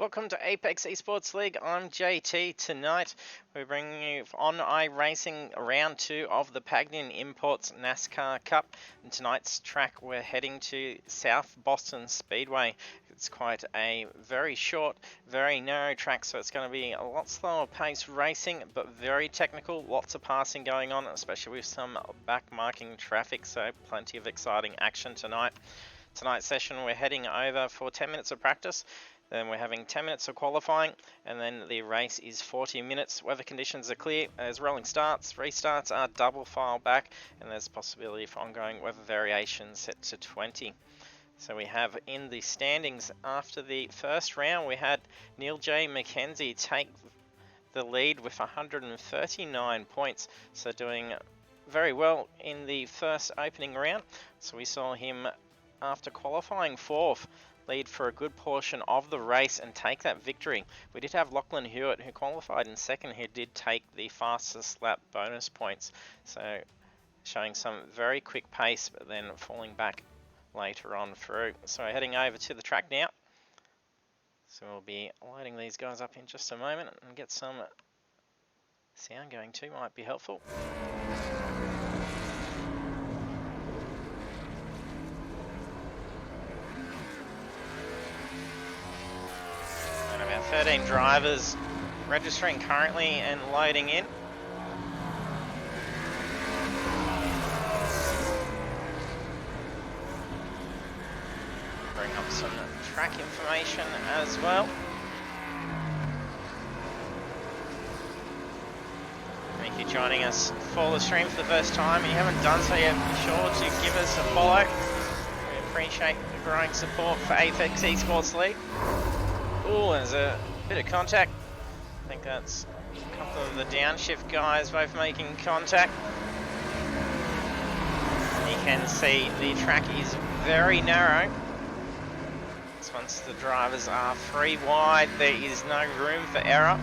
Welcome to Apex Esports League. I'm JT. Tonight we're bringing you on iRacing round 2 of the Pagnian Imports NASCAR Cup. And tonight's track we're heading to South Boston Speedway. It's quite a very short, very narrow track, so it's going to be a lot slower pace racing, but very technical. Lots of passing going on, especially with some back-marking traffic, so plenty of exciting action tonight. Tonight's session we're heading over for 10 minutes of practice. Then we're having 10 minutes of qualifying, and then the race is 40 minutes. Weather conditions are clear. There's rolling starts. Restarts are double file back, and there's possibility for ongoing weather variation set to 20. So we have in the standings after the first round, we had Neil J. McKenzie take the lead with 139 points. So doing very well in the first opening round. So we saw him after qualifying 4th. Lead for a good portion of the race and take that victory. We did have Lachlan Hewitt, who qualified in 2nd, who did take the fastest lap bonus points. So showing some very quick pace, but then falling back later on through. So we're heading over to the track now. So we'll be loading these guys up in just a moment and get some sound going too, might be helpful. About 13 drivers registering currently and loading in. Bring up some track information as well. And if you're joining us for the stream for the first time and you haven't done so yet, be sure to give us a follow. We appreciate the growing support for Apex Esports League. Oh, there's a bit of contact. I think that's a couple of the downshift guys both making contact. You can see the track is very narrow. Once the drivers are 3 wide, there is no room for error.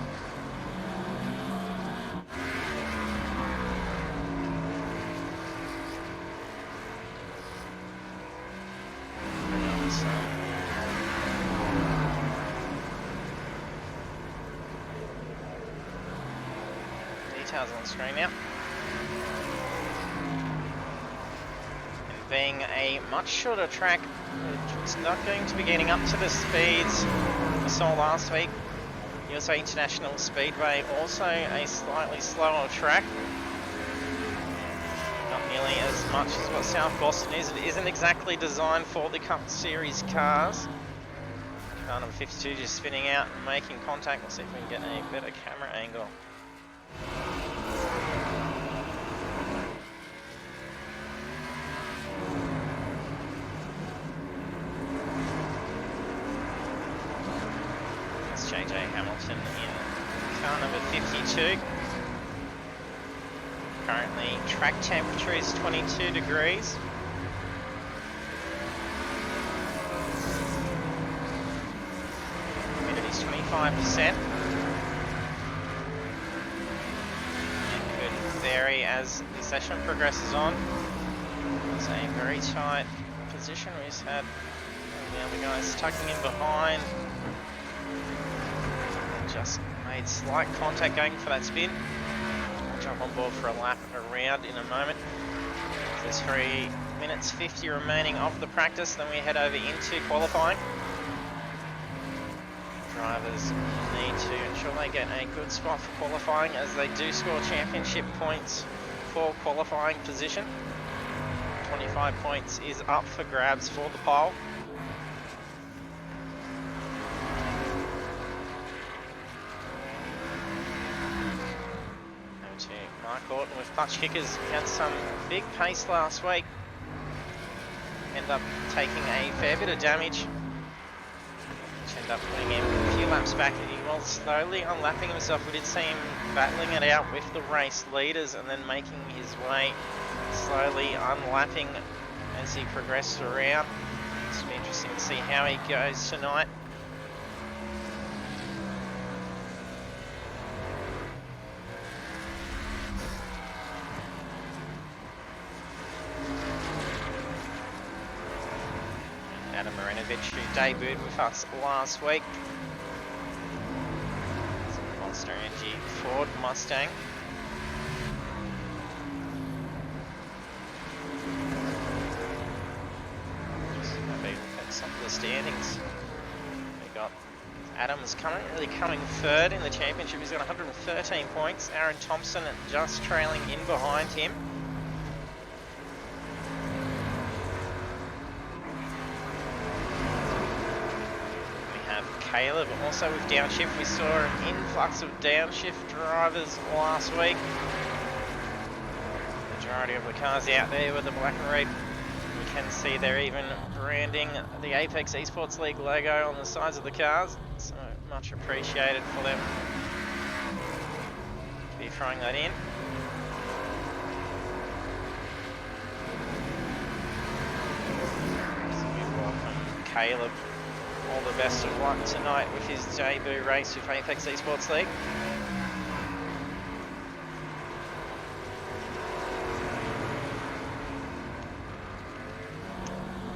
Details on screen now. And being a much shorter track, it's not going to be getting up to the speeds we saw last week. USA International Speedway, also a slightly slower track. Not nearly as much as what South Boston is. It isn't exactly designed for the Cup Series cars. Car number 52 just spinning out and making contact. We'll see if we can get a better camera angle. That's JJ Hamilton in car number 52. Currently track temperature is 22 degrees. Humidity is 25%. Vary as the session progresses on. It's a very tight position. We just had the other guys tucking in behind. Just made slight contact going for that spin. I'll jump on board for a lap around in a moment. There's 3 minutes 50 remaining of the practice, then we head over into qualifying. Drivers need to ensure they get a good spot for qualifying, as they do score championship points for qualifying position. 25 points is up for grabs for the pole. Over to Mark Orton with clutch kickers. He had some big pace last week. Ended up taking a fair bit of damage. Ended up putting him a few laps back, and he was slowly unlapping himself. We did see him battling it out with the race leaders and then making his way slowly unlapping as he progressed around. It's be interesting to see how he goes tonight. Adam Marinovic, who debuted with us last week. Monster Energy Ford Mustang. Just having a look at some of the standings. We got Adams coming third in the championship. He's got 113 points. Aaron Thompson just trailing in behind him. Caleb also with downshift. We saw an influx of downshift drivers last week. Majority of the cars out there with the black and red. We can see they're even branding the Apex Esports League logo on the sides of the cars. So much appreciated for them to be throwing that in. So we welcome Caleb. All the best of luck tonight with his debut race with Apex Esports League.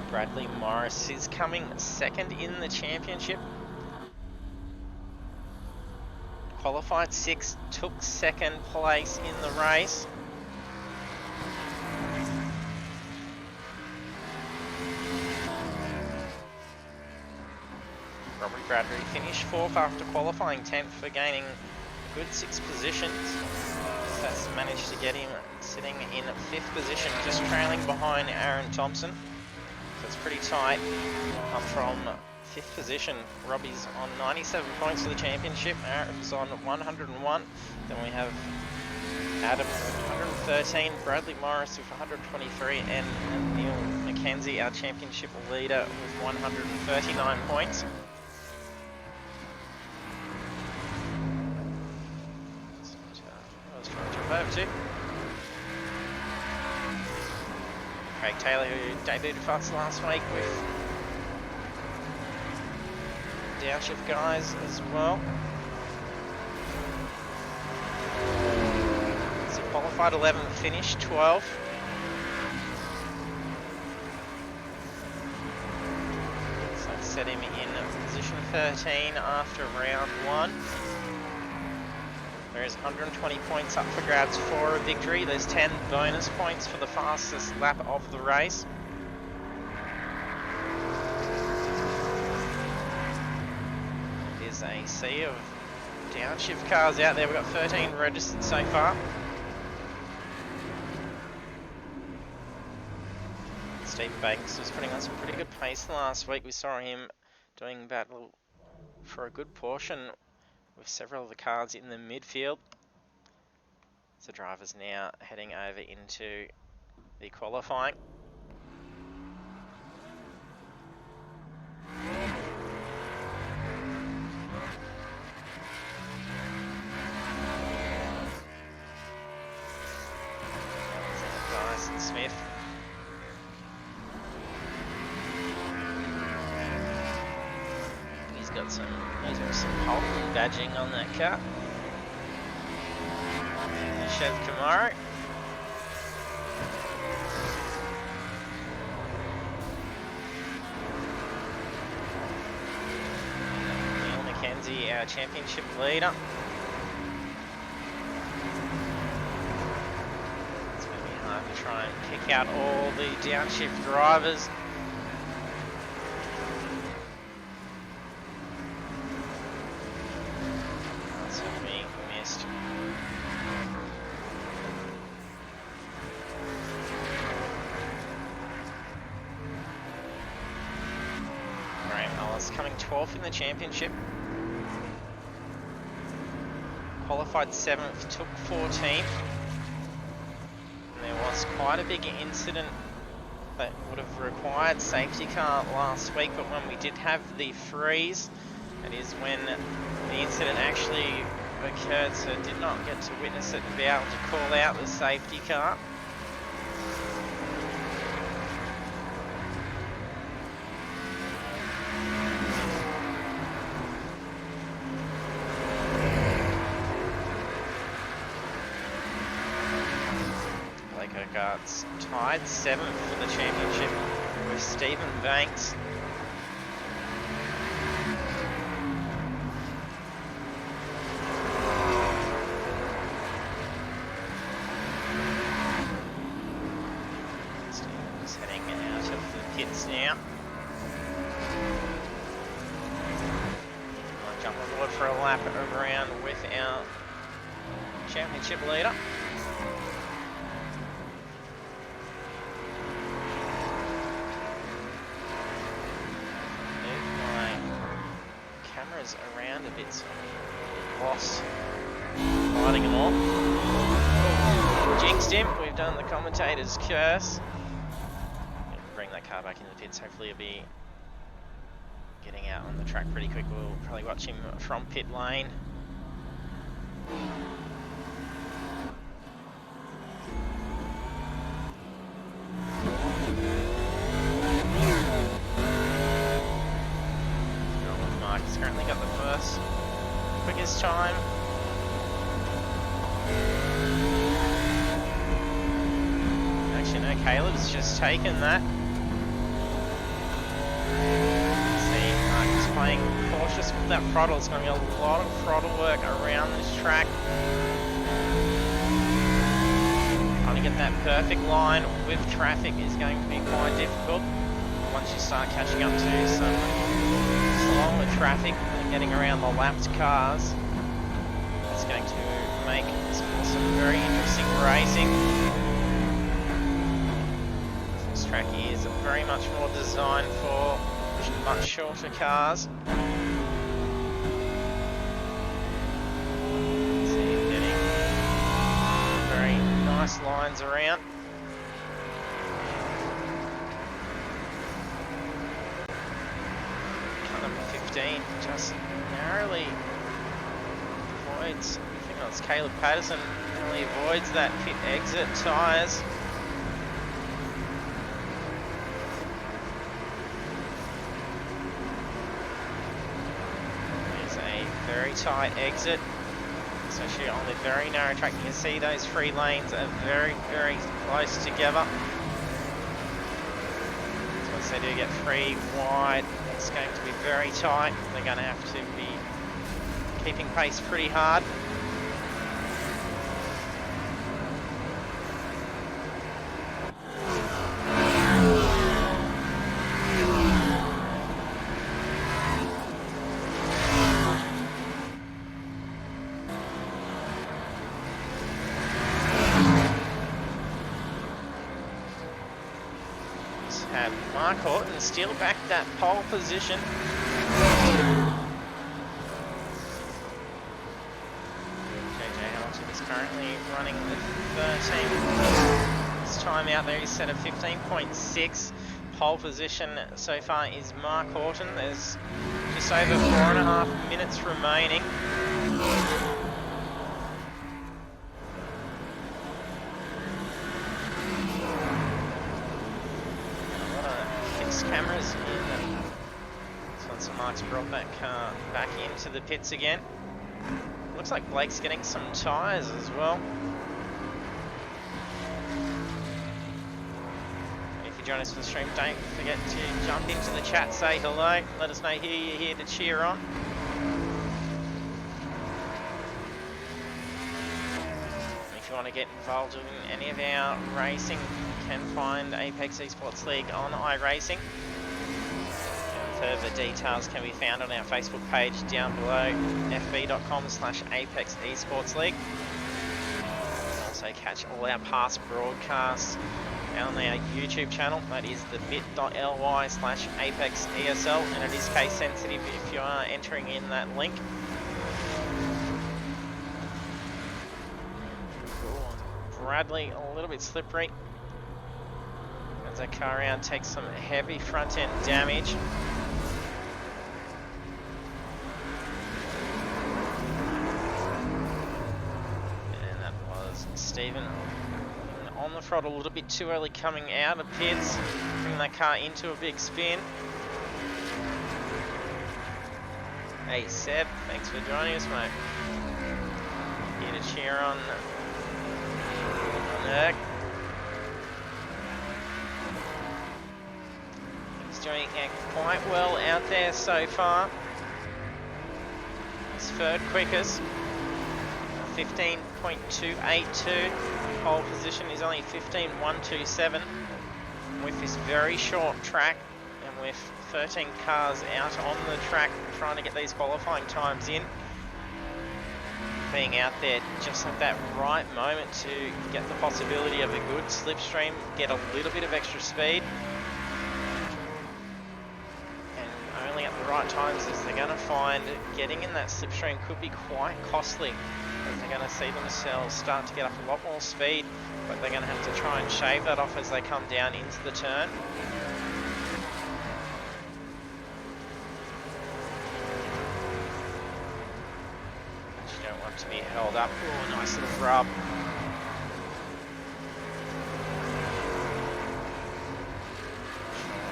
Bradley Morris is coming second in the championship. Qualified 6th, took second place in the race. Bradley finished 4th after qualifying 10th for gaining a good 6 positions. That's managed to get him sitting in 5th position, just trailing behind Aaron Thompson. So it's pretty tight. Up from 5th position, Robbie's on 97 points for the championship. Aaron's on 101. Then we have Adam with 113, Bradley Morris with 123, and Neil McKenzie, our championship leader, with 139 points. Over to Craig Taylor, who debuted for us last week with downshift guys as well. So qualified 11th, finished 12th. So that set him in position 13 after round 1. There's 120 points up for grabs for a victory. There's 10 bonus points for the fastest lap of the race. There's a sea of downshift cars out there. We've got 13 registered so far. Steve Banks was putting on some pretty good pace last week. We saw him doing battle for a good portion with several of the cars in the midfield. So drivers now heading over into the qualifying. Dyson Smith. He's got some Holden badging on that car. Chev Camaro. Neil McKenzie, our championship leader. It's going to be hard to try and kick out all the downshift drivers. Coming 12th in the championship. Qualified 7th, took 14th. And there was quite a big incident that would have required safety car last week, but when we did have the freeze, that is when the incident actually occurred, so did not get to witness it and be able to call out the safety car. Tied 7th for the championship with Stephen Banks. Might jump on board for a lap around with our championship leader. Move my cameras around a bit so I'm lost riding them all. Oh, jinxed him. We've done the commentator's curse. Bring that car back into the pits. Hopefully he'll be getting out on the track pretty quick. We'll probably watch him from pit lane. Mark has currently got the first quickest time. Actually, no, Caleb's just taken that. Playing cautious with that throttle. It's going to be a lot of throttle work around this track. Trying to get that perfect line with traffic is going to be quite difficult. Once you start catching up to some slower traffic and getting around the lapped cars, it's going to make some very interesting racing. This track is very much more designed for much shorter cars. See him getting very nice lines around. Car number 15 just narrowly avoids, I think it's Caleb Patterson, narrowly avoids that pit exit tyres. Very tight exit, especially on the very narrow track. You can see those three lanes are very, very close together. So once they do get three wide, it's going to be very tight. They're going to have to be keeping pace pretty hard. Have Mark Horton steal back that pole position. JJ Hamilton is currently running the 13. His time out there is set at 15.6. Pole position so far is Mark Horton. There's just over 4.5 minutes remaining. Cameras in. So Mark's brought that car back into the pits again. Looks like Blake's getting some tyres as well. If you join us for the stream, don't forget to jump into the chat, say hello, let us know who you're here to cheer on. If you want to get involved in any of our racing, you can find Apex eSports League on iRacing. Further details can be found on our Facebook page down below, fb.com/Apex eSports League. You can also catch all our past broadcasts on our YouTube channel. That is the bit.ly/Apex ESL, and it is case sensitive if you are entering in that link. Bradley a little bit slippery as that car around takes some heavy front end damage. And that was Stephen on the throttle a little bit too early coming out of pits, bringing that car into a big spin. Hey Seb, thanks for joining us, mate. Here to cheer on Erg. He's doing quite well out there so far. His third quickest, 15.282. Pole position is only 15.127. With this very short track and with 13 cars out on the track trying to get these qualifying times in. Being out there just at that right moment to get the possibility of a good slipstream, get a little bit of extra speed. And only at the right times as they're going to find getting in that slipstream could be quite costly. As they're going to see themselves start to get up a lot more speed, but they're going to have to try and shave that off as they come down into the turn. You don't want to be held up. Oh, nice little rub.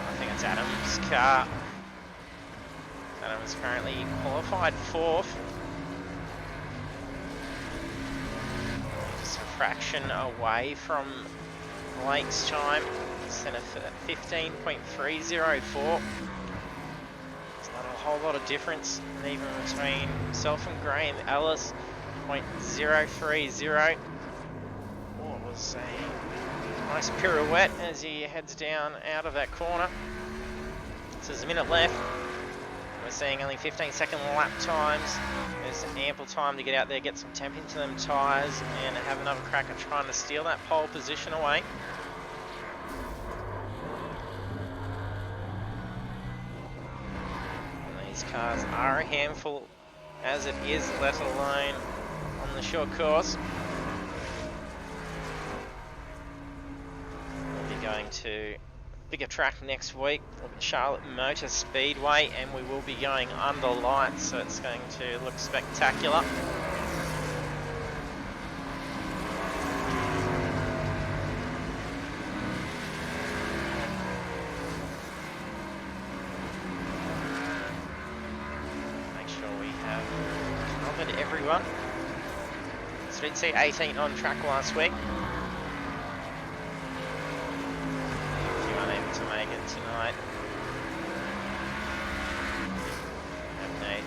I think it's Adam's car. Adam is currently qualified 4th. Just a fraction away from Blake's time. Set of 15.304. It's not a whole lot of difference, even between himself and Graham Ellis. 0.030. Oh, it was a nice pirouette as he heads down out of that corner. So there's a minute left. We're seeing only 15-second lap times. There's ample time to get out there, get some temp into them tyres, and have another crack at trying to steal that pole position away. And these cars are a handful as it is, let alone on the short course. We'll be going to bigger track next week, Charlotte Motor Speedway, and we will be going under lights, so it's going to look spectacular. Make sure we have covered everyone. So did see 18 on track last week. To make it tonight. And Nate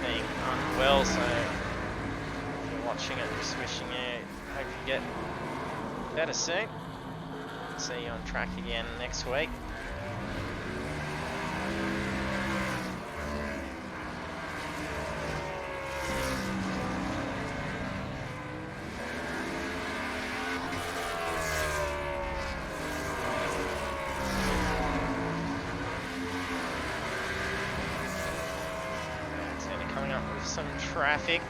being unwell, so if you're watching it, just wishing you, hope you get better soon. See you on track again next week. Some traffic.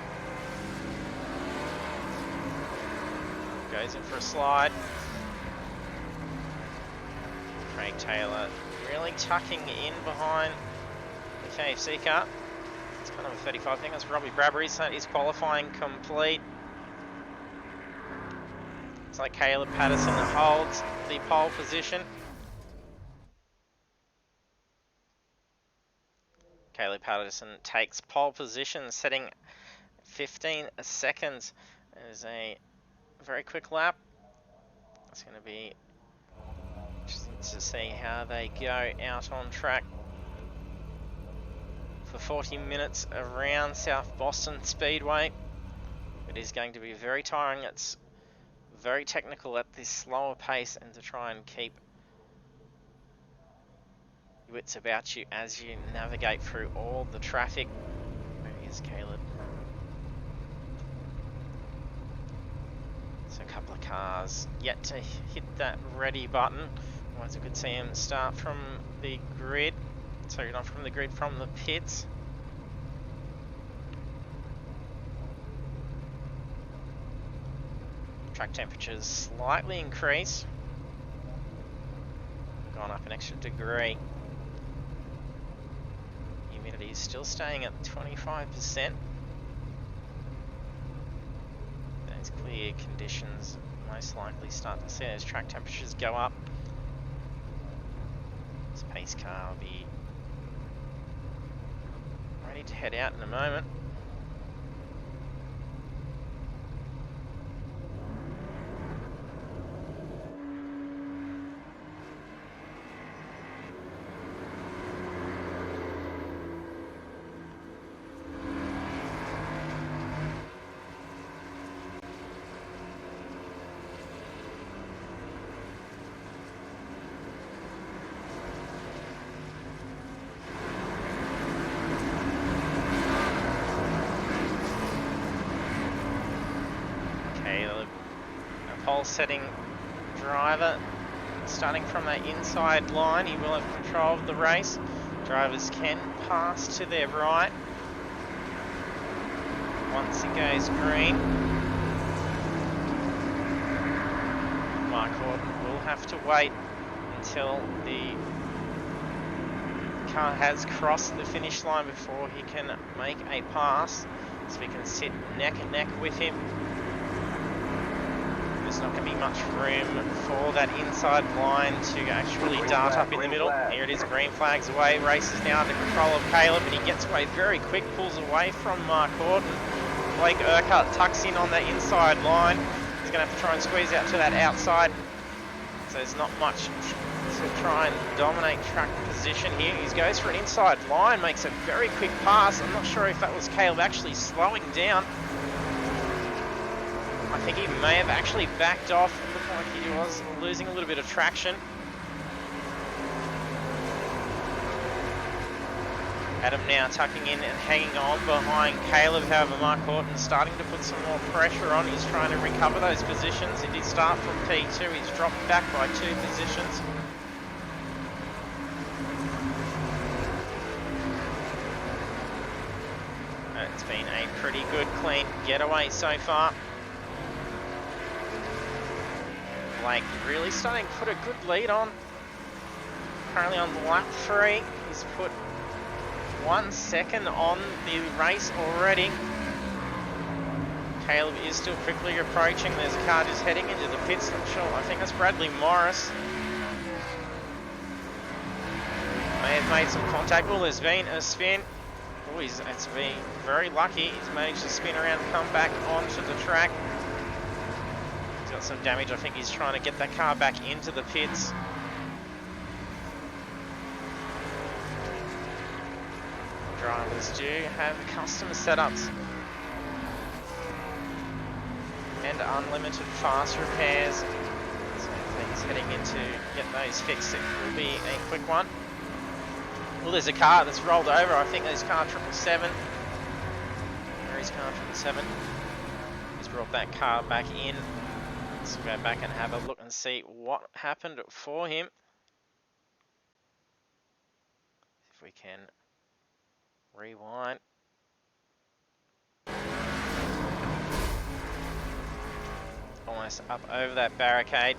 Goes in for a slide. Craig Taylor really tucking in behind the KFC car. It's kind of a 35. I think that's Robbie Bradbury, so he's qualifying complete. It's like Caleb Patterson holds the pole position. Caleb Patterson takes pole position, setting 15 seconds. It is a very quick lap. It's going to be interesting to see how they go out on track for 40 minutes around South Boston Speedway. It is going to be very tiring. It's very technical at this slower pace, and to try and keep wits about you as you navigate through all the traffic. There he is, Caleb. So a couple of cars yet to hit that ready button. Otherwise we could see him start from the grid. Sorry, not from the grid, from the pits. Track temperatures slightly increased. Gone up an extra degree. Humidity is still staying at 25%. Those clear conditions most likely start to see those track temperatures go up. This pace car will be ready to head out in a moment. setting driver. Starting from that inside line, he will have control of the race. Drivers can pass to their right. Once it goes green, Mark Horton will have to wait until the car has crossed the finish line before he can make a pass, so we can sit neck and neck with him. There's not going to be much room for that inside line to actually dart up in the middle. Here it is, green flags away. Race is now under control of Caleb, and he gets away very quick, pulls away from Mark Horton. Blake Urquhart tucks in on that inside line. He's going to have to try and squeeze out to that outside. So there's not much to try and dominate track position here. He goes for an inside line, makes a very quick pass. I'm not sure if that was Caleb actually slowing down. I think he may have actually backed off. It looked like he was losing a little bit of traction. Adam now tucking in and hanging on behind Caleb. However, Mark Horton starting to put some more pressure on. He's trying to recover those positions. He did start from P2. He's dropped back by 2 positions. It's been a pretty good, clean getaway so far. Blake really starting to put a good lead on. Currently on lap 3, he's put 1 second on the race already. Caleb is still quickly approaching. There's a car just heading into the pits. I'm sure, I think that's Bradley Morris. May have made some contact. Well, there's been a spin. Oh, it's been very lucky. He's managed to spin around and come back onto the track. He's got some damage. I think he's trying to get that car back into the pits. Drivers do have custom setups and unlimited fast repairs. So if he's heading in to get those fixed, it will be a quick one. Well, there's a car that's rolled over. I think there's car 777. There is car 777. He's brought that car back in. Let's go back and have a look and see what happened for him. If we can rewind. Almost up over that barricade.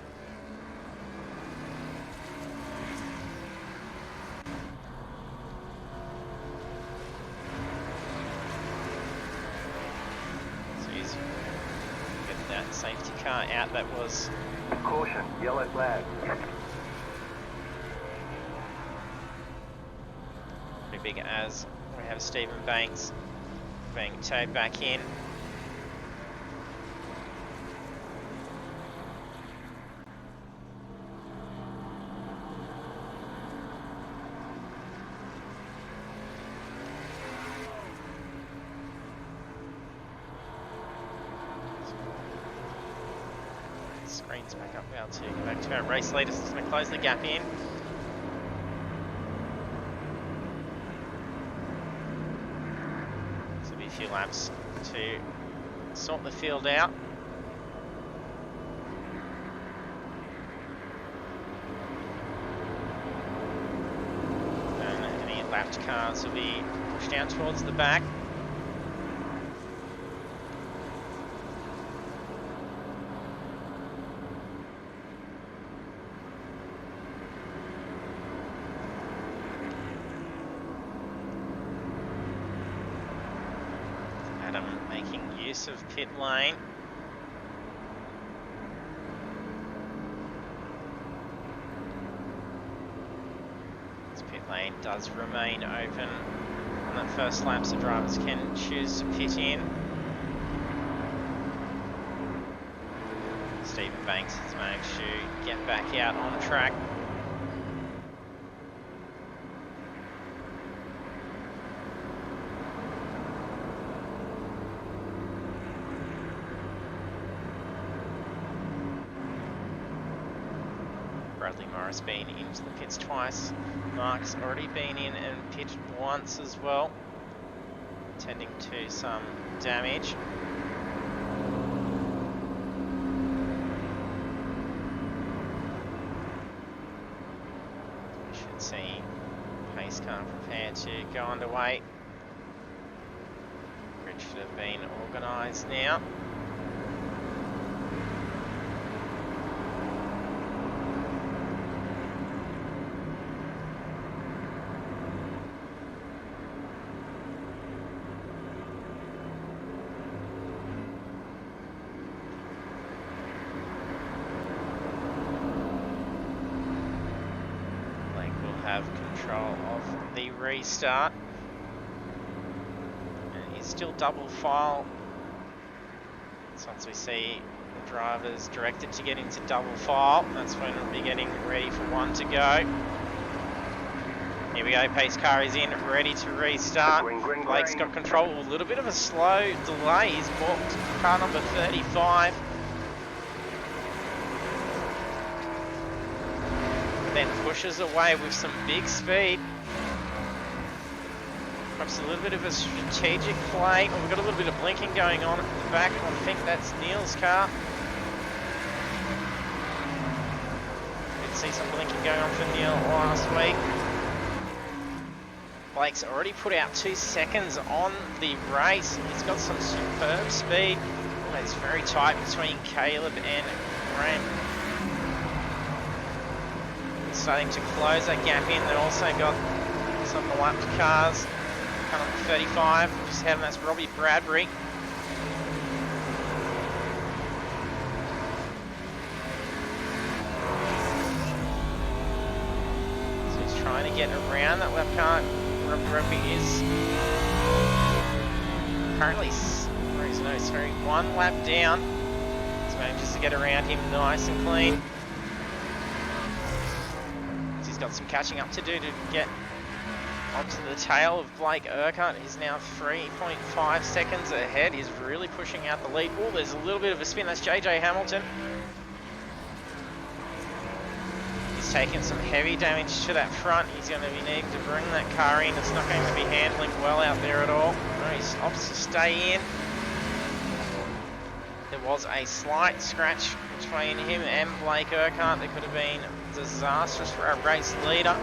So he's getting that safety car out. That was caution, yellow flag. pretty big as we have Stephen Banks being towed back in. Screen's back up now to go back to our race leader. So it's going to close the gap in. A few laps to sort the field out. And any lapped cars will be pushed down towards the back. Making use of pit lane. This pit lane does remain open on that first lap, so drivers can choose to pit in. Stephen Banks has managed to get back out on track. Bradley Morris been into the pits twice. Mark's already been in and pitted once as well, tending to some damage. Car prepared to go underway. Bridge should have been organised now. Have control of the restart, and he's still double file. So once we see the drivers directed to get into double file, that's when we'll be getting ready for one to go. Here we go, pace car is in, ready to restart. Blake's got control, a little bit of a slow delay. He's balked car number 35. Then pushes away with some big speed. Perhaps a little bit of a strategic play. Oh, we've got a little bit of blinking going on at the back. I think that's Neil's car. Did see some blinking going on for Neil last week. Blake's already put out 2 seconds on the race. He's got some superb speed. Oh, it's very tight between Caleb and Graham. Starting to close that gap in. They've also got some lapped cars. Car number 35, just ahead of that's Robbie Bradbury. So he's trying to get around that lap car. Robbie Bradbury is currently, sorry, 1 lap down. So manages to get around him nice and clean. Got some catching up to do to get onto the tail of Blake Urquhart. He's now 3.5 seconds ahead. He's really pushing out the lead. Oh, there's a little bit of a spin. That's JJ Hamilton. He's taking some heavy damage to that front. He's going to be needing to bring that car in. It's not going to be handling well out there at all. No, he opts to stay in. There was a slight scratch between him and Blake Urquhart. There could have been disastrous for our race leader.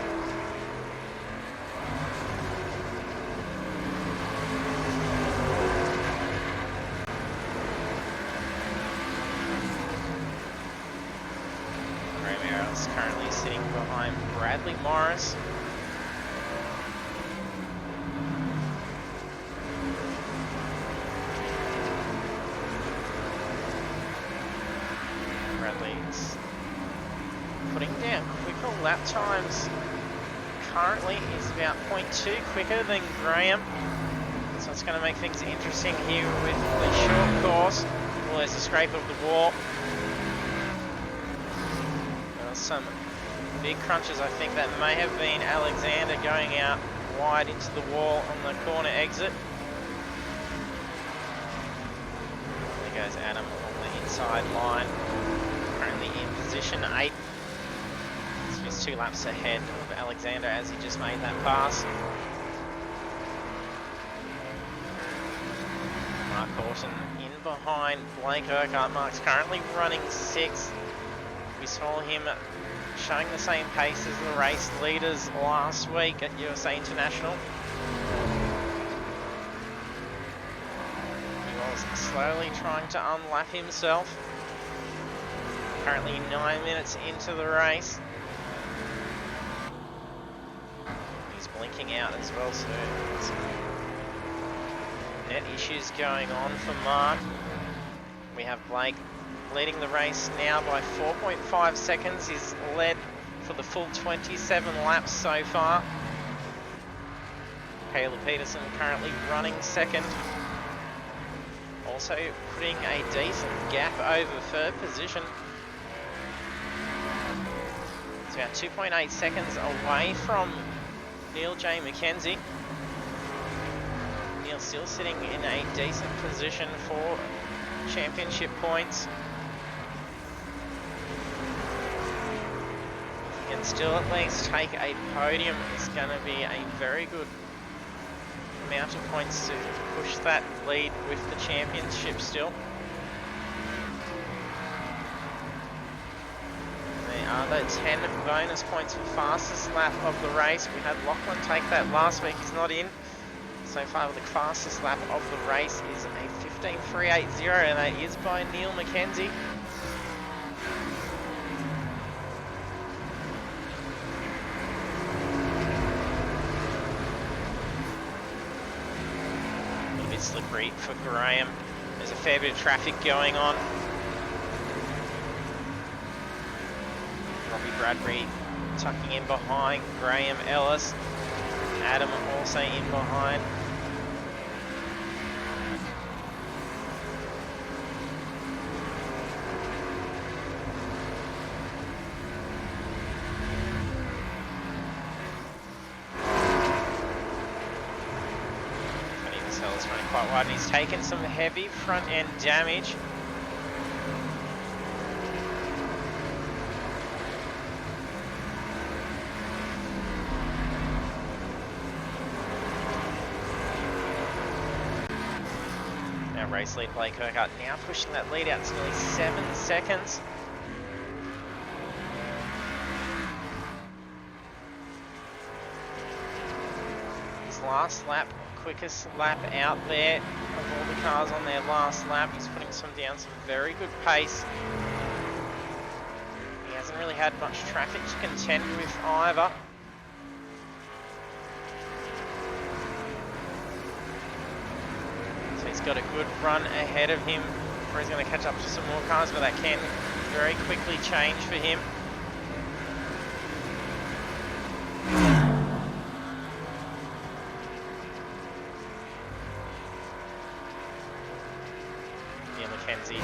Romero is currently sitting behind Bradley Morris. Bradley's putting down quicker lap times. Currently is about 0.2 quicker than Graham. So it's going to make things interesting here with the short course. Well, there's a scrape of the wall. Some big crunches. I think that may have been Alexander going out wide into the wall on the corner exit. There goes Adam on the inside line. Currently in position 8. He's 2 laps ahead of Alexander as he just made that pass. Mark Horton in behind Blake Urquhart. Mark's currently running 6th. We saw him showing the same pace as the race leaders last week at USA International. He was slowly trying to unlap himself. Currently 9 minutes into the race. He's blinking out as well, so some net issues going on for Mark. We have Blake leading the race now by 4.5 seconds. He's led for the full 27 laps so far. Caleb Peterson currently running 2nd. Also putting a decent gap over 3rd position. It's about 2.8 seconds away from Neil J. McKenzie. Neil still sitting in a decent position for championship points. Can still at least take a podium. It's going to be a very good amount of points to push that lead with the championship still. are the 10 bonus points for fastest lap of the race. We had Lachlan take that last week, he's not in. So far the fastest lap of the race is a 15.380 and that is by Neil McKenzie. A little bit slippery for Graham. There's a fair bit of traffic going on. Robbie Bradbury tucking in behind Graham Ellis. Adam also in behind. Is running quite wide and he's taken some heavy front end damage. Now race lead Blake Urquhart now pushing that lead out to nearly 7 seconds. His last lap, quickest lap out there of all the cars on their last lap. He's putting down some very good pace. He hasn't really had much traffic to contend with either. So he's got a good run ahead of him where he's going to catch up to some more cars, but that can very quickly change for him. McKenzie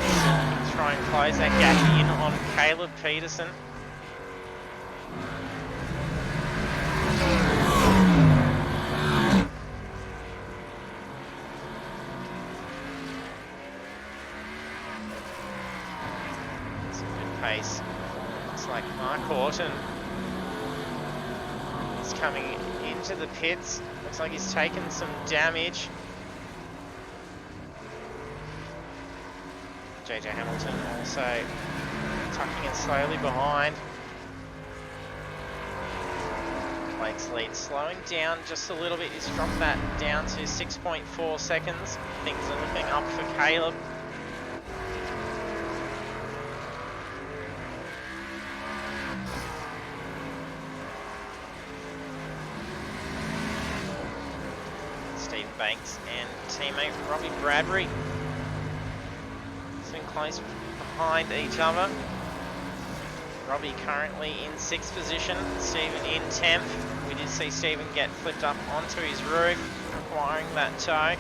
try and close that gap in on Caleb Peterson. Some good pace. Looks like Mark Horton is coming into the pits. Looks like he's taken some damage. JJ Hamilton also tucking it slowly behind. Blake's lead slowing down just a little bit. He's dropped that down to 6.4 seconds. Things are looking up for Caleb. Stephen Banks and teammate Robbie Bradbury close behind each other. Robbie currently in 6th position, Stephen in 10th. We did see Stephen get flipped up onto his roof, requiring that tow.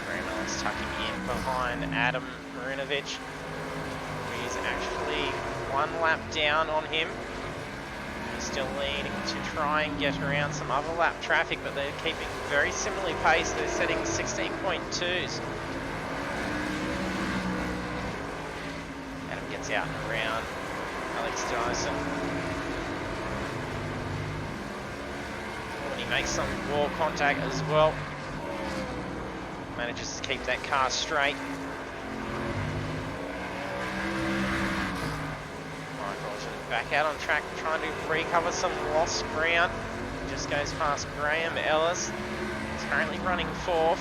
Graham Ellis tucking in behind Adam Marinovich. He's actually 1 lap down on him. He's still leading to try and get around some other lap traffic, but they're keeping very similarly paced. They're setting 16.2s. Adam gets out and around Alex Dyson. And he makes some wall contact as well. Manages to keep that car straight. Back out on track, trying to recover some lost ground. Just goes past Graham Ellis. He's currently running 4th.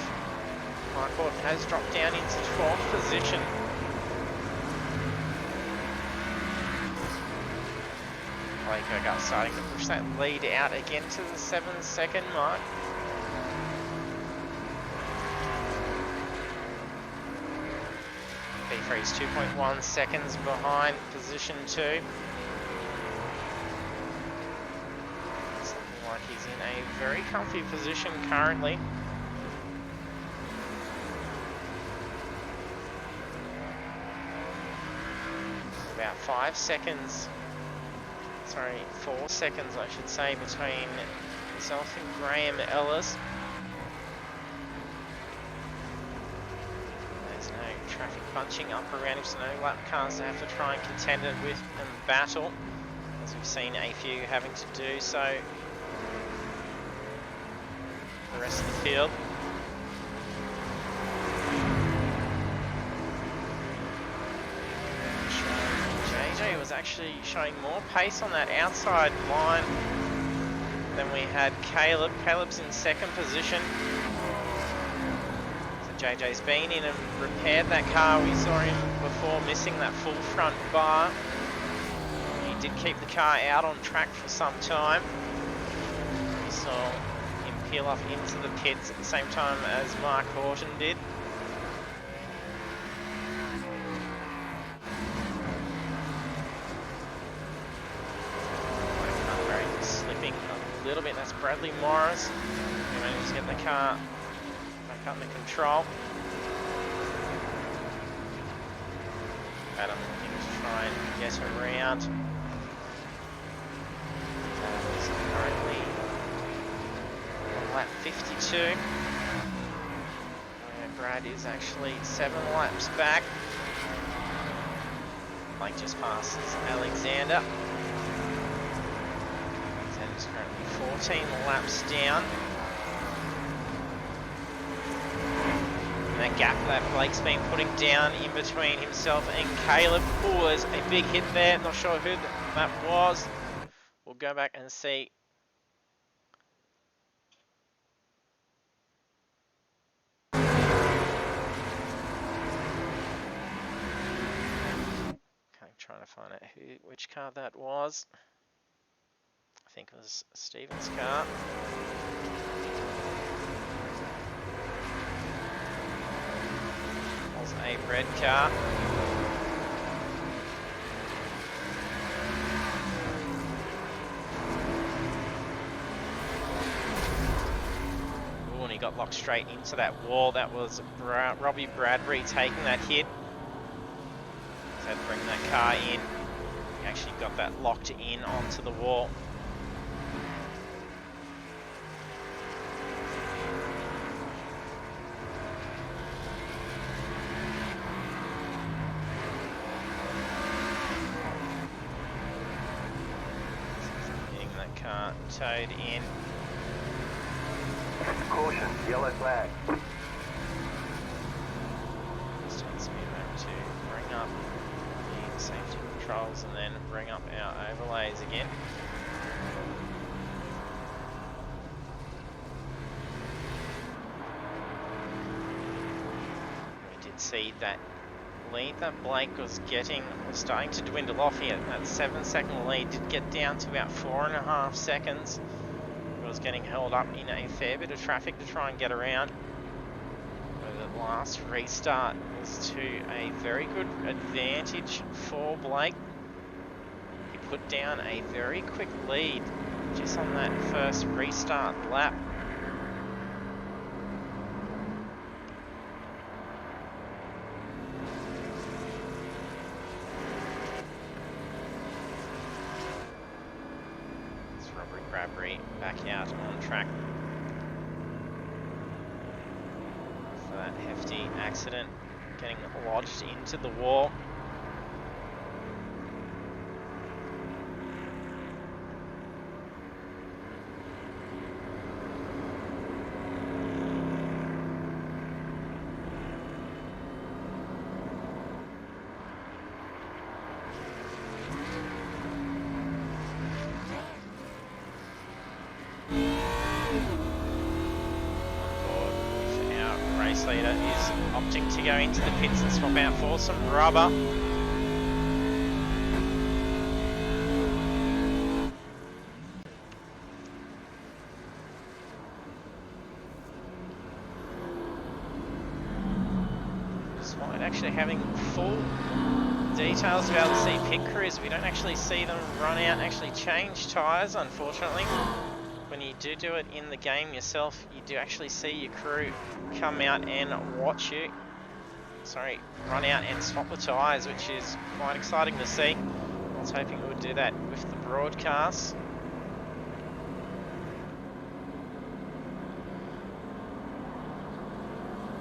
Mark Horton has dropped down into 12th position. Blake Urquhart starting to push that lead out again to the 7-second mark. P3's 2.1 seconds behind position 2. He's in a very comfy position currently. About 4 seconds I should say, between himself and Graham Ellis. There's no traffic bunching up around him, so no lap cars to have to try and contend it with and battle, as we've seen a few having to do so rest of the field. JJ was actually showing more pace on that outside line than we had Caleb. Caleb's in second position. So JJ's been in and repaired that car. We saw him before missing that full front bar. He did keep the car out on track for some time. We saw him peel off into the pits at the same time as Mark Horton did. Slipping a little bit, that's Bradley Morris. He managed to get the car back under control. Adam looking to try and get around. He's currently on lap 52. Where Brad is actually 7 laps back. Blake just passes Alexander. Alexander's currently 14 laps down. That gap that Blake's been putting down in between himself and Caleb. Oh, there's a big hit there. Not sure who that was. We'll go back and see. Okay, trying to find out which car that was. I think it was Stephen's car. A red car. Oh, and he got locked straight into that wall. That was Robbie Bradbury taking that hit. He's had to bring that car in. He actually got that locked in onto the wall. Towed in. Caution, yellow flag. Just takes me back to bring up the safety controls and then bring up our overlays again. We did see that lead that Blake was getting was starting to dwindle off here. That 7-second lead did get down to about 4.5 seconds. He was getting held up in a fair bit of traffic to try and get around. But the last restart was to a very good advantage for Blake. He put down a very quick lead just on that first restart lap. Back out on track for that hefty accident, getting lodged into the wall. Leader is opting to go into the pits and swap out for some rubber. Despite actually having full details about the see pit crews, we don't actually see them run out and actually change tyres, unfortunately. When you do it in the game yourself, you do actually see your crew come out and watch you. Sorry, run out and swap the tyres, which is quite exciting to see. I was hoping we would do that with the broadcast.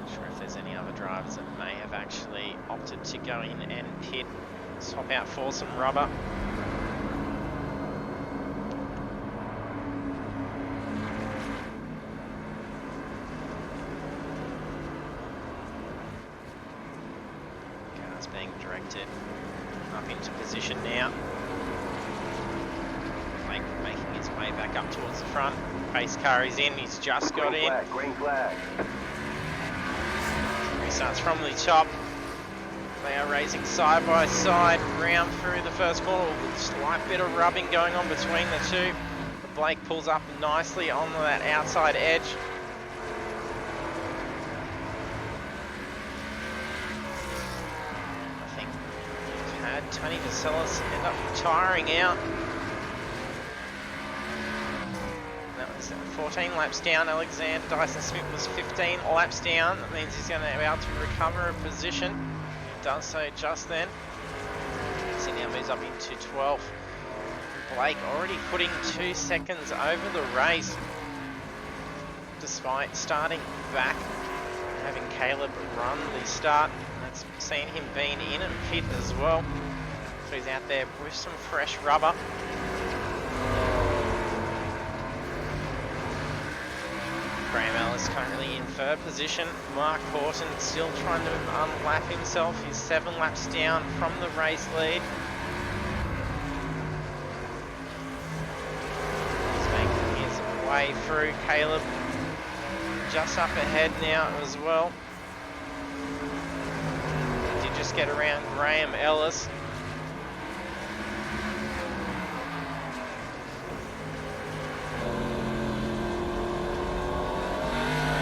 Not sure if there's any other drivers that may have actually opted to go in and pit, swap out for some rubber. Car's being directed up into position now. Blake making his way back up towards the front. Pace car is in, he's just got in. Green flag. Restarts from the top. They are racing side by side, round through the first corner. Slight bit of rubbing going on between the two. Blake pulls up nicely on that outside edge. I think we've had Tony Vaselis end up tiring out. That was 14 laps down. Alexander Dyson Smith was 15 laps down. That means he's going to be able to recover a position. He does so just then. So he now moves up into 12th. Blake already putting 2 seconds over the race, despite starting back and having Caleb run the start. That's seen him being in and pit as well. So he's out there with some fresh rubber. Graham Ellis currently in third position. Mark Horton still trying to unlap himself. He's 7 laps down from the race lead. Way through. Caleb just up ahead now as well. Did just get around Graham Ellis.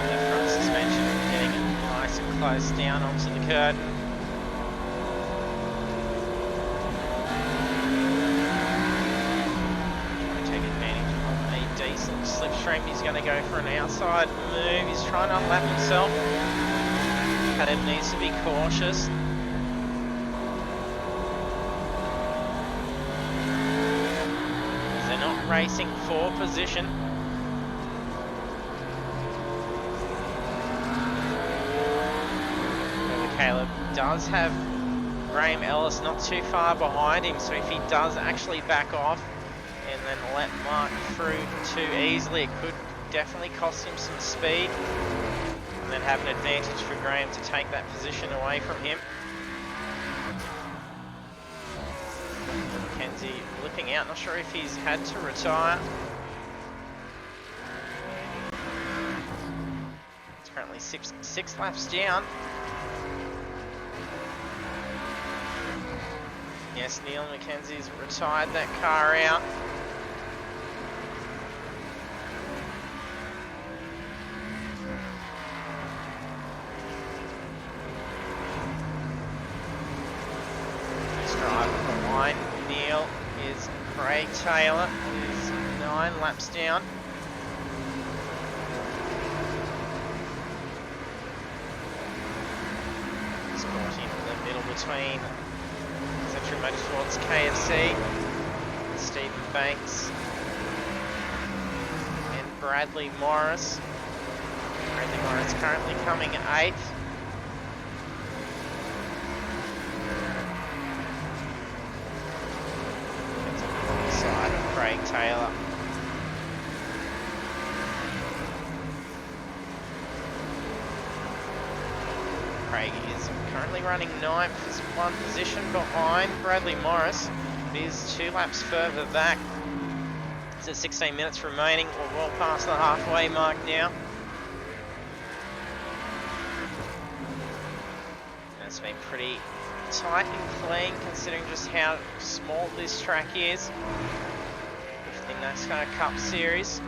The front suspension getting it nice and close down onto the curtain. Slipstream, he's going to go for an outside move. He's trying to unlap himself. Caleb needs to be cautious. They're not racing for position. However, Caleb does have Graham Ellis not too far behind him, so if he does actually back off and then let Mark through too easily, it could definitely cost him some speed and then have an advantage for Graham to take that position away from him. Mackenzie looking out, not sure if he's had to retire. It's currently six laps down. Yes, Neil Mackenzie's retired that car out. Neil is Craig Taylor, who's 9 laps down. He's caught in the middle between Century Motorsports KFC, Stephen Banks and Bradley Morris. Bradley Morris currently coming 8th. Craig Taylor. Craig is currently running 9th, is 1 position behind Bradley Morris. It is 2 laps further back. It's at 16 minutes remaining. We're well past the halfway mark now. And it's been pretty tight and clean considering just how small this track is. The NASCAR Cup Series.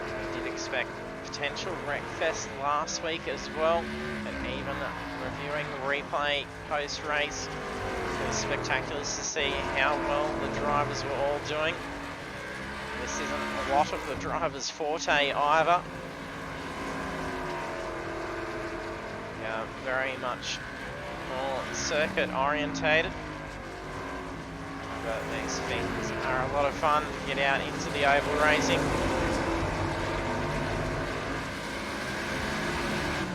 We did expect potential wreckfest last week as well, and even reviewing the replay post-race, it was spectacular to see how well the drivers were all doing. This isn't a lot of the drivers' forte either. They are very much more circuit orientated. But these things are a lot of fun to get out into the oval racing.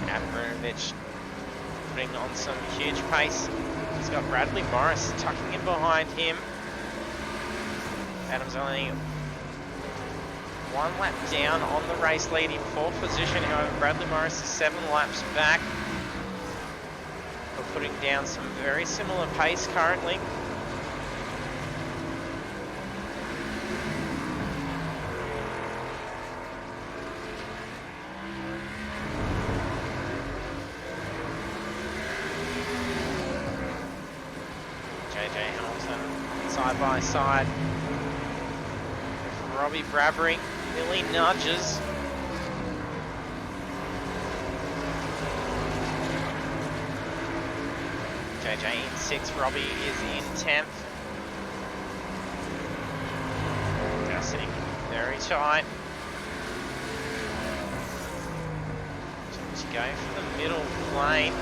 Adam Brunovich putting on some huge pace. He's got Bradley Morris tucking in behind him. Adam's only 1 lap down on the race lead in 4th position. However, Bradley Morris is 7 laps back. We're putting down some very similar pace currently. Side by side. Robbie Bradbury nearly nudges. JJ in 6th, Robbie is in 10th. Now sitting very tight. To go for the middle lane.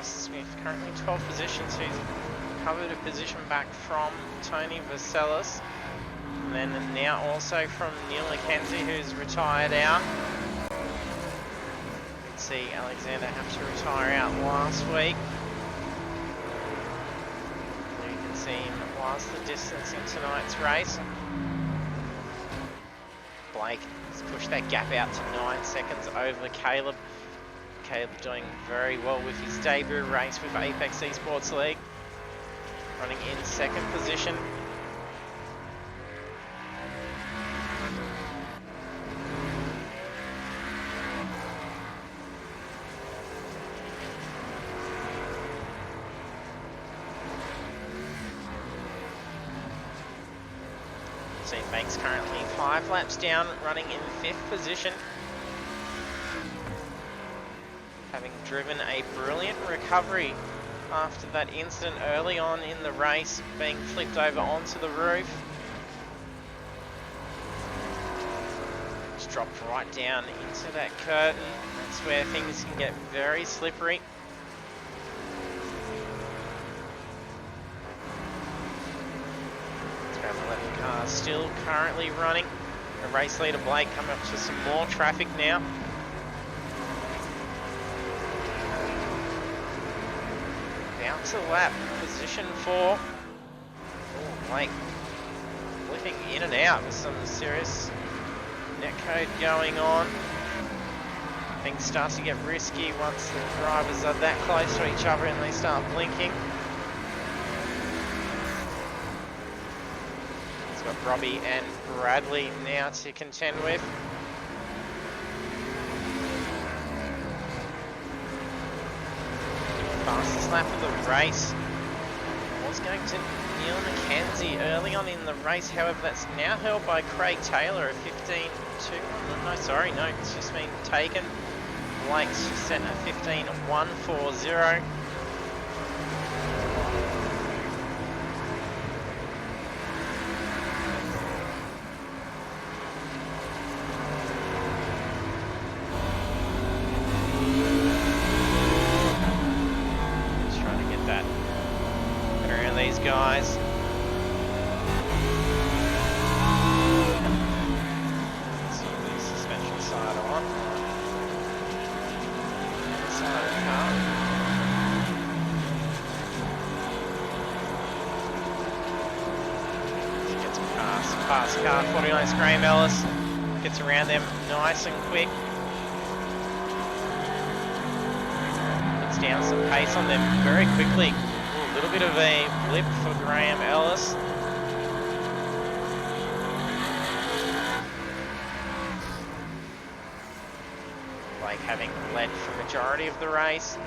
Smith currently 12th position, so he's covered a position back from Tony Vaselis, and then now also from Neil McKenzie, who's retired out. You can see Alexander have to retire out last week. You can see him last the distance in tonight's race. Blake has pushed that gap out to 9 seconds over Caleb. Caleb doing very well with his debut race with Apex eSports League, running in 2nd position. See Banks currently 5 laps down, running in 5th position. Having driven a brilliant recovery after that incident early on in the race, being flipped over onto the roof. Just dropped right down into that curtain. That's where things can get very slippery. It's about 11 cars still currently running. The race leader Blake coming up to some more traffic now. Down to lap, position 4. Oh, Blake flipping in and out with some serious netcode going on. Things start to get risky once the drivers are that close to each other and they start blinking. It's got Robbie and Bradley now to contend with. Fastest lap of the race was going to Neil McKenzie early on in the race, however that's now held by Craig Taylor at 15.2. No, sorry, no, it's just been taken. Blake's set at 15.140. Guys. So the suspension side on. Side of the car. Gets past car, 49th Graham Ellis. Gets around them nice and quick. Puts down some pace on them very quickly. A little bit of a blip for Graham Ellis. Blake having led for the majority of the race.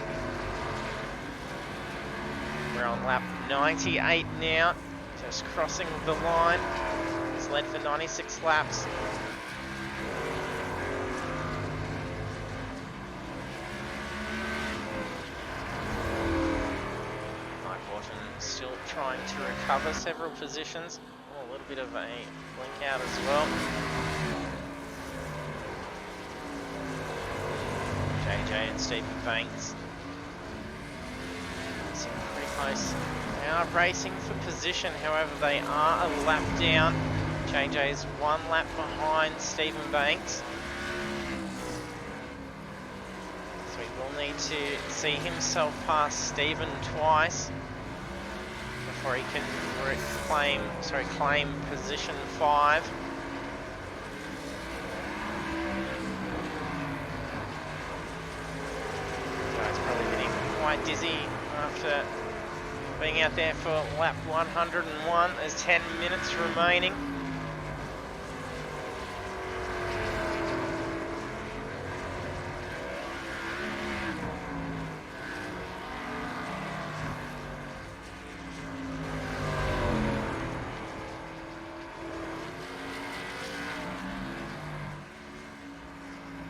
We're on lap 98 now, just crossing the line. He's led for 96 laps. Still trying to recover several positions. Oh, a little bit of a blink out as well. JJ and Stephen Banks. So pretty close. They are racing for position, however they are a lap down. JJ is 1 lap behind Stephen Banks. So he will need to see himself pass Stephen twice before he can claim position 5. quite dizzy after being out there for lap 101. There's 10 minutes remaining.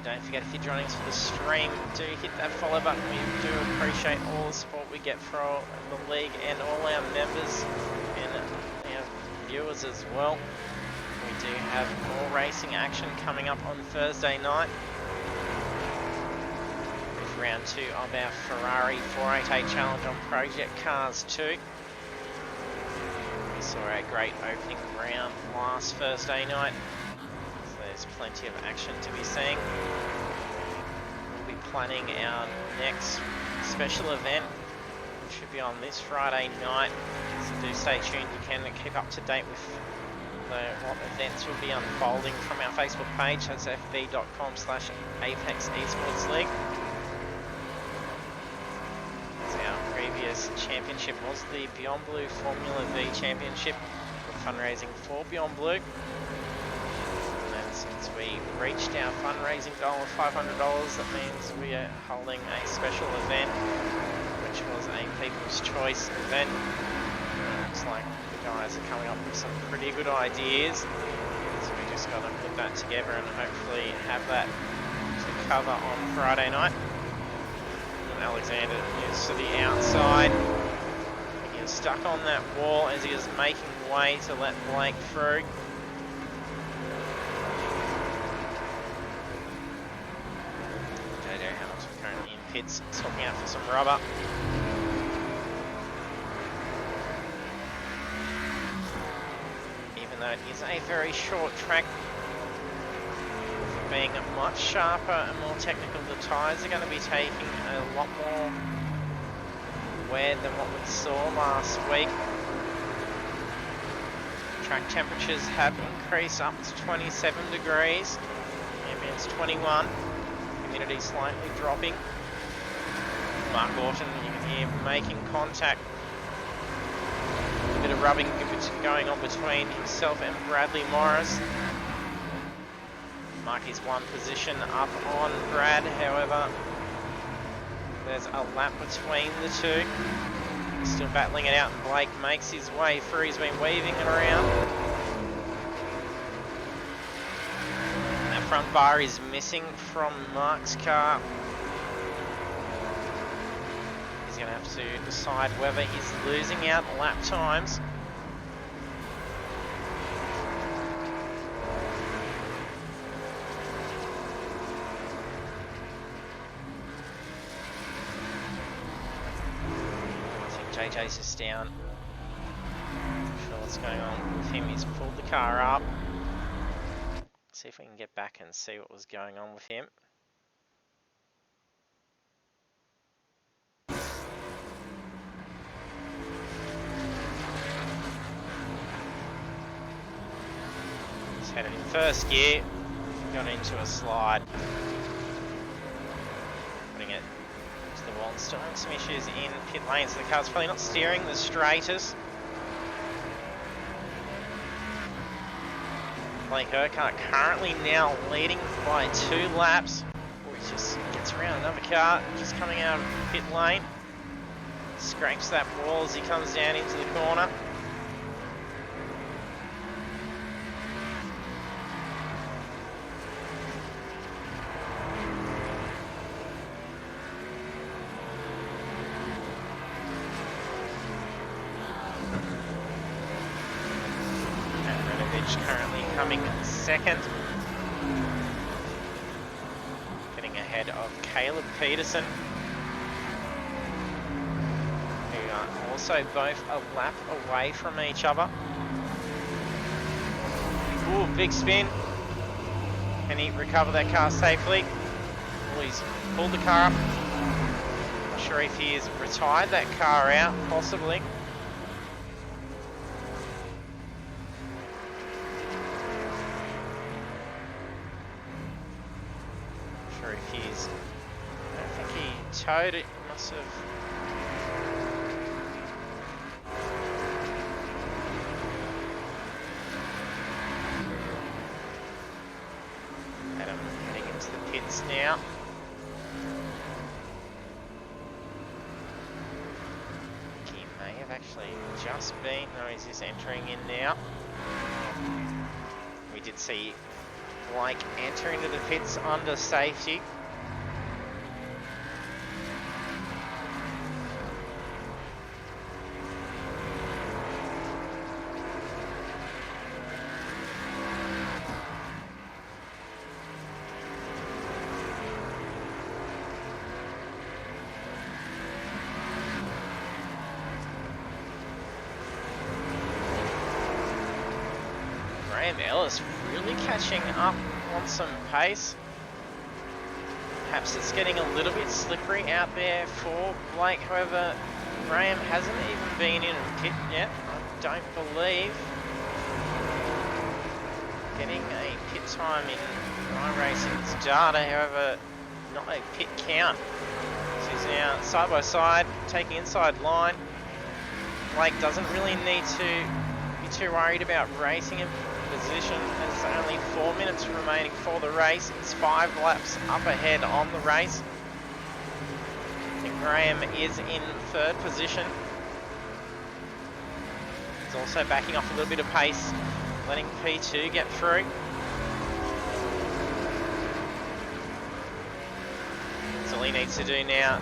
Don't forget, if you're joining us for the stream, do hit that follow button. We do appreciate all the support we get from the league and all our members and our viewers as well. We do have more racing action coming up on Thursday night with round 2 of our Ferrari 488 Challenge on Project Cars 2. We saw a great opening round last Thursday night. There's plenty of action to be seen. We'll be planning our next special event, which should be on this Friday night. So do stay tuned. You can keep up to date with what events will be unfolding from our Facebook page. That's fb.com/Apex Esports League. As our previous championship was the Beyond Blue Formula V Championship. We're fundraising for Beyond Blue. Since we reached our fundraising goal of $500, that means we are holding a special event, which was a People's Choice event. Looks like the guys are coming up with some pretty good ideas, so we just got to put that together and hopefully have that to cover on Friday night. And Alexander moves to the outside. He is stuck on that wall as he is making way to let Blake through. Pits swapping out for some rubber. Even though it is a very short track, being much sharper and more technical, the tyres are going to be taking a lot more wear than what we saw last week. Track temperatures have increased up to 27 degrees. Maybe it's 21. Humidity slightly dropping. Mark Orton, you can hear making contact. A bit of rubbing going on between himself and Bradley Morris. Mark is one position up on Brad, however, there's a lap between the two. Still battling it out, and Blake makes his way through. He's been weaving it around. That front bar is missing from Mark's car. He's going to have to decide whether he's losing out lap times. I think JJ's just down. Not sure what's going on with him. He's pulled the car up. See if we can get back and see what was going on with him. Headed in first gear, got into a slide, putting it to the wall and still having some issues in pit lane, so the car's probably not steering the straightest. Blake Urquhart currently now leading by 2 laps. He just gets around another car, just coming out of pit lane, scrapes that wall as he comes down into the corner. Currently coming second, getting ahead of Caleb Peterson, who are also both a lap away from each other. Ooh, big spin. Can he recover that car safely? Well, he's pulled the car up. Not sure if he has retired that car out, possibly. Towed it. I'm must have... Adam heading into the pits now. He may have actually just been... No, he's just entering in now. We did see Blake enter into the pits under safety. Ellis really catching up on some pace. Perhaps it's getting a little bit slippery out there for Blake. However, Graham hasn't even been in a pit yet, I don't believe. Getting a pit time in iRacing's data, however, not a pit count. So he's now side by side, taking inside line. Blake doesn't really need to be too worried about racing him. Position as only 4 minutes remaining for the race. It's 5 laps up ahead on the race. And Graham is in 3rd position. He's also backing off a little bit of pace, letting P2 get through. That's all he needs to do now.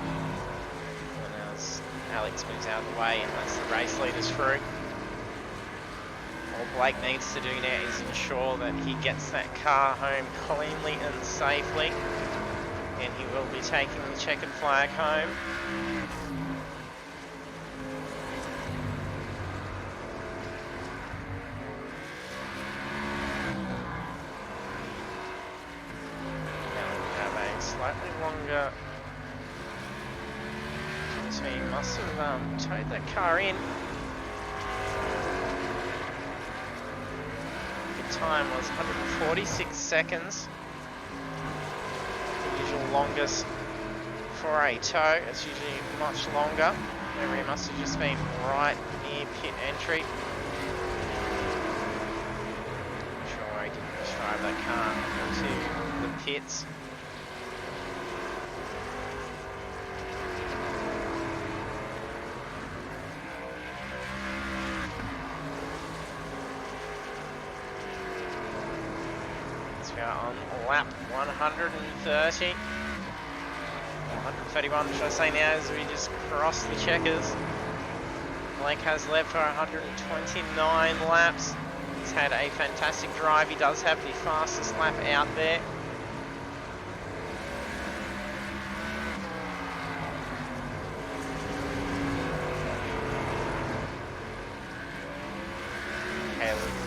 And as Alex moves out of the way and lets the race leaders through. All Blake needs to do now is ensure that he gets that car home cleanly and safely, and he will be taking the checkered flag home. Now we have a slightly longer... So he must have towed that car in. Time was 146 seconds. The usual longest for a tow. It's usually much longer. However, he must have just been right near pit entry. I'm sure he didn't drive that car into the pits. On lap 130, 131 should I say now, as we just cross the checkers. Blake has led for 129 laps. He's had a fantastic drive. He does have the fastest lap out there.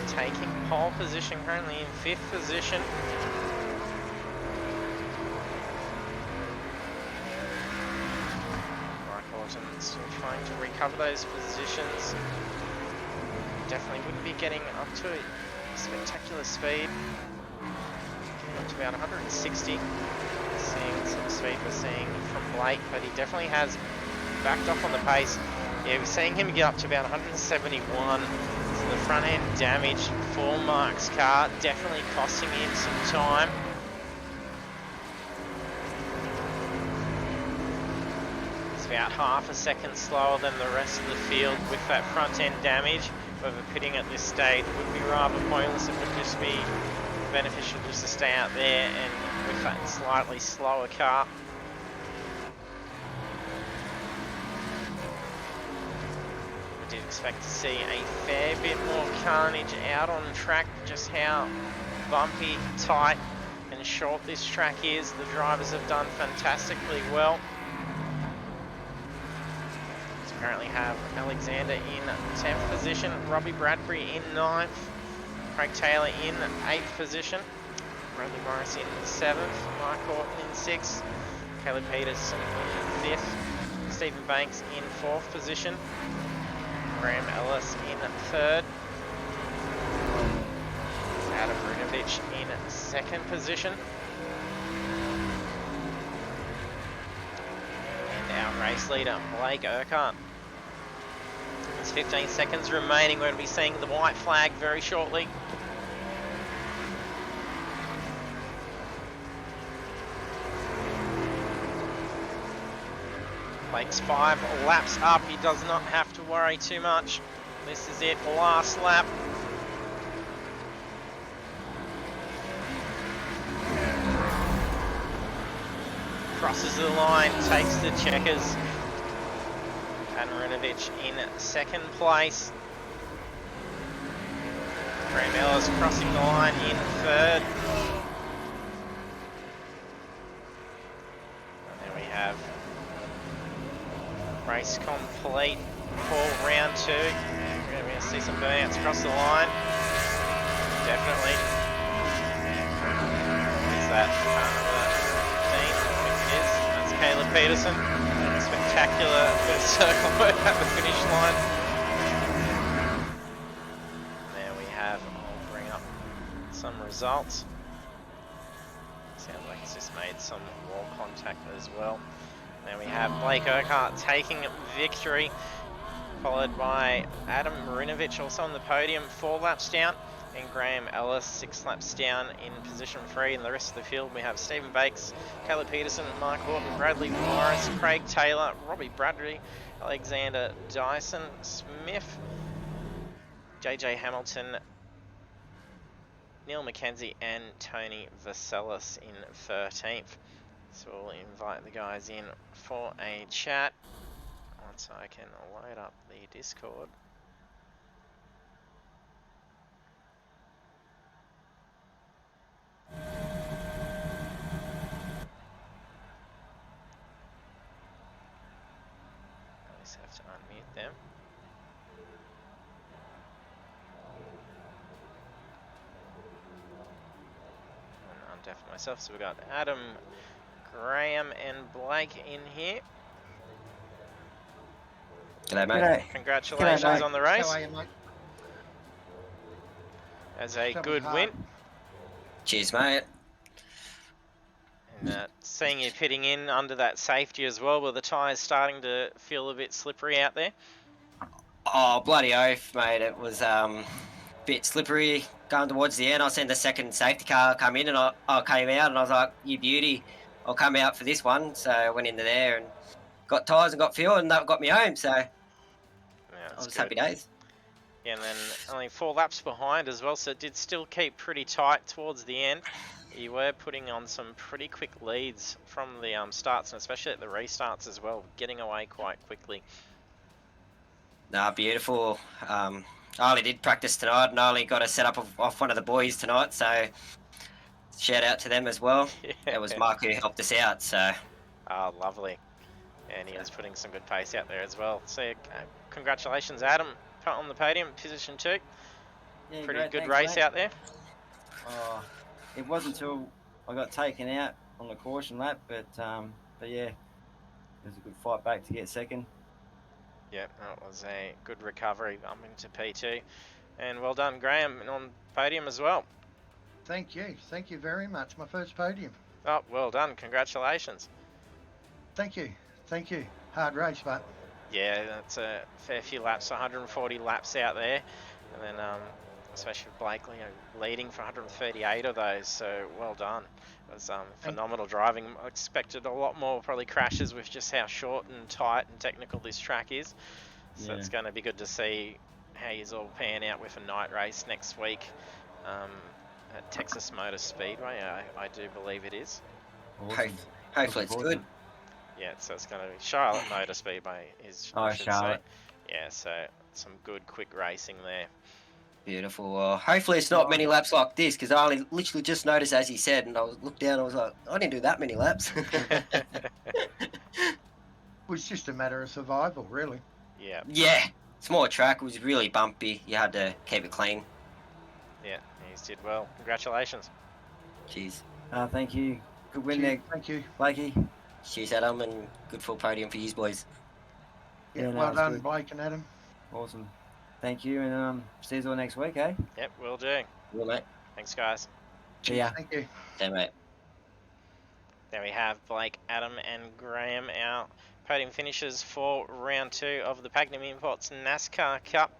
Taking pole position, currently in 5th position. Mike Horton still trying to recover those positions. Definitely wouldn't be getting up to a spectacular speed. Getting up to about 160. Seeing some speed we're seeing from Blake, but he definitely has backed off on the pace. Yeah, we're seeing him get up to about 171. The front end damage for Mark's car, definitely costing him some time. It's about half a second slower than the rest of the field with that front end damage. However, pitting at this stage would be rather pointless. It would just be beneficial just to stay out there and with that slightly slower car. Did expect to see a fair bit more carnage out on the track. Just how bumpy, tight and short this track is. The drivers have done fantastically well. So currently have Alexander in 10th position, Robbie Bradbury in 9th, Craig Taylor in 8th position, Bradley Morris in 7th, Mark Horton in 6th, Caleb Peterson in 5th, Stephen Banks in 4th position, Graham Ellis in 3rd, Adam Brunovich in 2nd position, and our race leader Blake Urquhart. There's 15 seconds remaining. We're going to be seeing the white flag very shortly. Blake's 5 laps up. He does not have to worry too much. This is it, last lap. Crosses the line, takes the checkers. Pagnian in second place. Graham Ellis crossing the line in third. And there we have race complete for round 2. We're going to see some burnouts across the line. Definitely. Is that 15? I think it is. That's Caleb Peterson. Spectacular bit of circle work at the finish line. There we have, I'll bring up some results. Sounds like it's just made some wall contact as well. There we have Blake Urquhart taking victory, followed by Adam Marinovich also on the podium, 4 laps down, and Graham Ellis 6 laps down in position 3. In the rest of the field we have Stephen Bakes, Caleb Peterson, Mark Horton, Bradley Morris, Craig Taylor, Robbie Bradley, Alexander Dyson Smith, JJ Hamilton, Neil McKenzie and Tony Vaselis in 13th. So we'll invite the guys in for a chat once I can load up the Discord. I just have to unmute them. And undeafen myself, so we've got Adam, Graham and Blake in here. G'day, mate. G'day. Congratulations G'day, mate. on the race. How are you, mate? As a Travelling good hard. win. Cheers, mate. And seeing you pitting in under that safety as well, were the tyres starting to feel a bit slippery out there? Oh, bloody oath, mate. It was a bit slippery going towards the end. I seen the second safety car come in and I came out and I was like, you beauty, I'll come out for this one. So I went into there and got tyres and got fuel and that got me home. So Yeah, I was good. happy days. Yeah, and then only 4 laps behind as well, so it did still keep pretty tight towards the end. You were putting on some pretty quick leads from the starts, and especially at the restarts as well, getting away quite quickly. Nah, beautiful. I only did practice tonight and I only got a setup off one of the boys tonight. So shout out to them as well. Yeah. It was Mark who helped us out. So Oh, lovely. And he was putting some good pace out there as well. So congratulations, Adam, on the podium, position 2. Yeah, Pretty great, good thanks, race mate. out there. Oh, it wasn't until I got taken out on the caution lap, but yeah, it was a good fight back to get second. Yeah, that was a good recovery up into P2. And well done, Graham, on podium as well. Thank you very much. My first podium. Oh, well done, congratulations. Thank you. Hard race, but Yeah, that's a fair few laps, 140 laps out there. And then, especially with Blake leading for 138 of those, so well done. It was phenomenal driving. I expected a lot more probably crashes with just how short and tight and technical this track is. So Yeah. it's going to be good to see how you all pan out with a night race next week at Texas Motor Speedway, I do believe it is. awesome. hopefully it's good. Yeah, so it's going to be Charlotte Motor Speedway is, Oh, I should Charlotte. say. Yeah, so some good quick racing there. Beautiful. Hopefully it's not many laps like this because I literally just noticed as he said and I looked down and I was like, I didn't do that many laps. it was just a matter of survival, really. Yeah, Yeah, small track. It was really bumpy. You had to keep it clean. yeah, he's did well. Congratulations. Jeez. Thank you. Good win Cheers. there, Thank you. Blakey. Cheers, Adam, and good full podium for you boys. Yeah, Yeah, no, well it was done, good. Blake and Adam. Awesome. Thank you, and see you all next week, eh? Yep, will do. Yeah, mate. Thanks, guys. See ya. Thank you. Yeah, mate. There we have Blake, Adam, and Graham, our podium finishes for round 2 of the Pagnian Imports NASCAR Cup.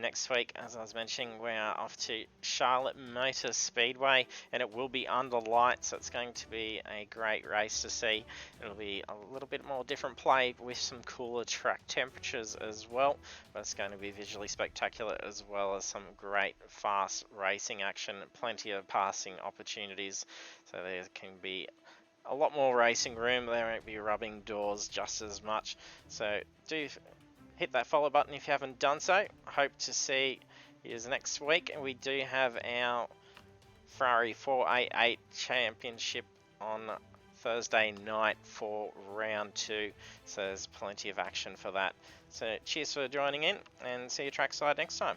Next week, as I was mentioning, we are off to Charlotte Motor Speedway, and it will be under lights, so it's going to be a great race to see. It'll be a little bit more different play with some cooler track temperatures as well, but it's going to be visually spectacular as well as some great fast racing action, plenty of passing opportunities, so there can be a lot more racing room. They won't be rubbing doors just as much, so do hit that follow button if you haven't done so. Hope to see you next week. And we do have our Ferrari 488 Championship on Thursday night for round 2. So there's plenty of action for that. So cheers for joining in, and see you trackside next time.